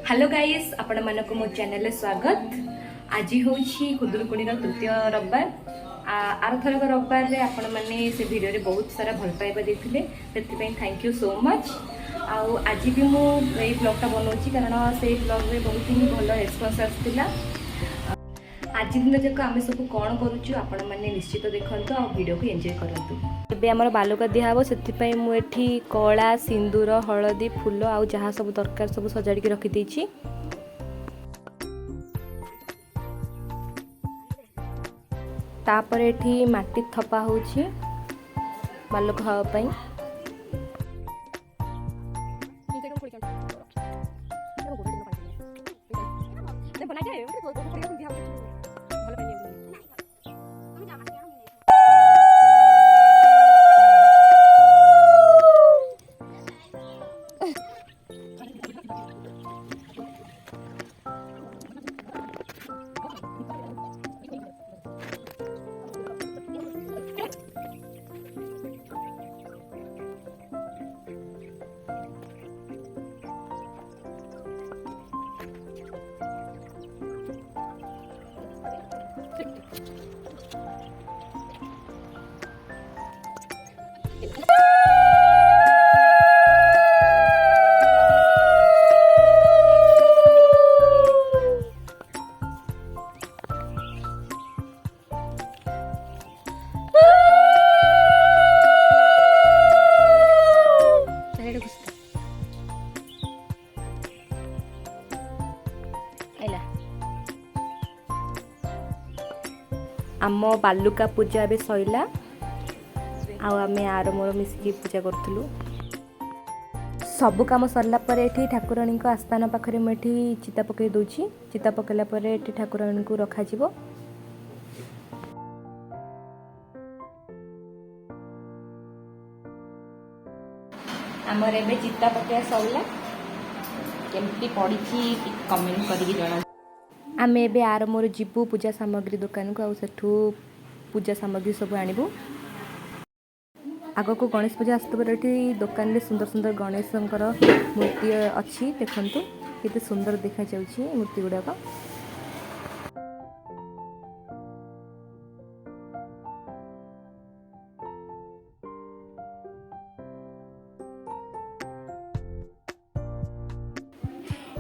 Hello guys आपण मानक मो चैनल स्वागत। आज हूँ खुदुरकुणी तृतीय रविवार। आरथरक रविवार रे आपण मैंने से वीडियो रे बहुत सारा भल पाइबा देथिले, सेति थैंक यू सो मच। आज भी मुझे ब्लॉगटा बनाऊँगी कारण से ब्लॉग रे बहुत ही भल रेस्पॉन्स आसला। आज दिन जाक आम सब कौन करूँ आपण मैंने निश्चित देखते आ वीडियो को एंजॉय करंतु। एबे हमर बालुका दिया हबो, सेति मु एठी कला सिंदूर हलदी फूल आ जहाँ सब दरकार सब सजाड़ी के रखी देछि। तापर एठी माटी थपा होछि बालुका हवा पई। आम बालुका पूजा ए सैला आमे आर मोर मिसिकी पूजा करूँ। सब काम सरला पर एठी ठाकुराणी को आस्थान पाखरे मुझे चिता पकई दूची। चिता पकैला पर एठी ठाकुराणी को रखा जिवो। आमर एबे चिता पकया सरला, केमती पड़ी कमेंट करिक जणा। आमे एबे आर मोर जीवु पूजा सामग्री दुकान को सेठू पूजा सामग्री सब आनिबु। आग को गणेश पूजा आसतबर एठी दुकान रे सुंदर सुंदर गणेशंकर मूर्ति अच्छी देखंतु केते सुंदर देखा जाउची मूर्ति गुडाक।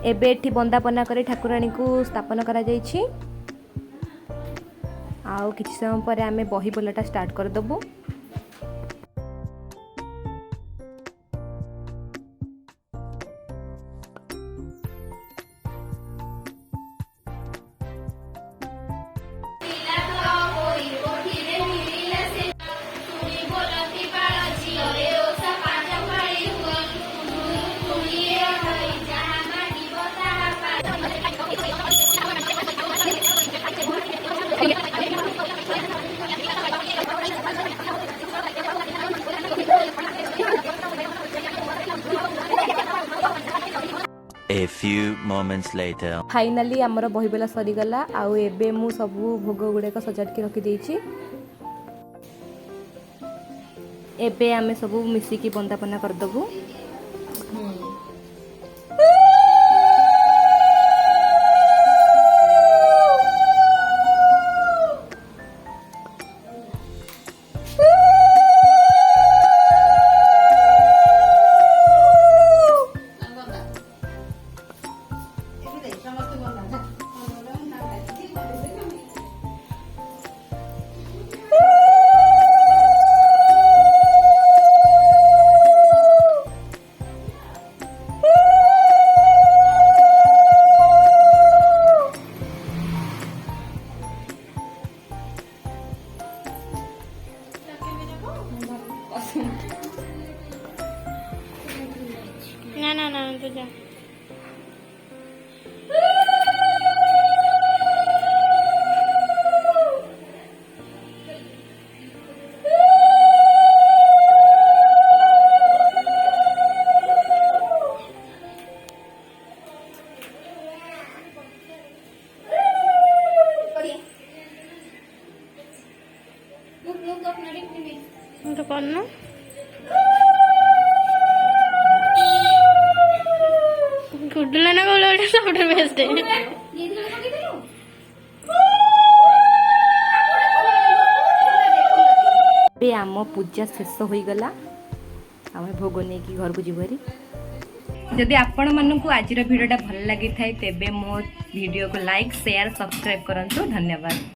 एबे एठी बंदापना करे ठाकुराणी को स्थापन करा जाइछि। आउ किछि समय पर आमे बही बोलाटा स्टार्ट कर दबु। A few moments later. Finally आमर बहीबेला सरीगला। आउ एबे मु सबू भोग गुड़ाक सजाड़ के रखी देछि। एबे आमे सबू मिसिकी बंदापना कर दबु। ना ना ना तो जा तो करना गुड्डू लेना को लोड ସବୁଠୁ ବେଷ୍ଟ। ଏବେ ଆମ ପୂଜା ଶେଷ ହୋଇଗଲା, ଆମେ ଭୋଗ ନେଇକି ଘରକୁ ଯିବୁ ଭାରି। ଯଦି ଆପଣମାନଙ୍କୁ ଆଜିର ଭିଡ଼ିଓଟା ଭଲ ଲାଗିଥାଏ ତେବେ ମୋ ଭିଡ଼ିଓକୁ ଲାଇକ୍, ସେୟାର, ସବସ୍କ୍ରାଇବ୍ କରନ୍ତୁ। ଧନ୍ୟବାଦ।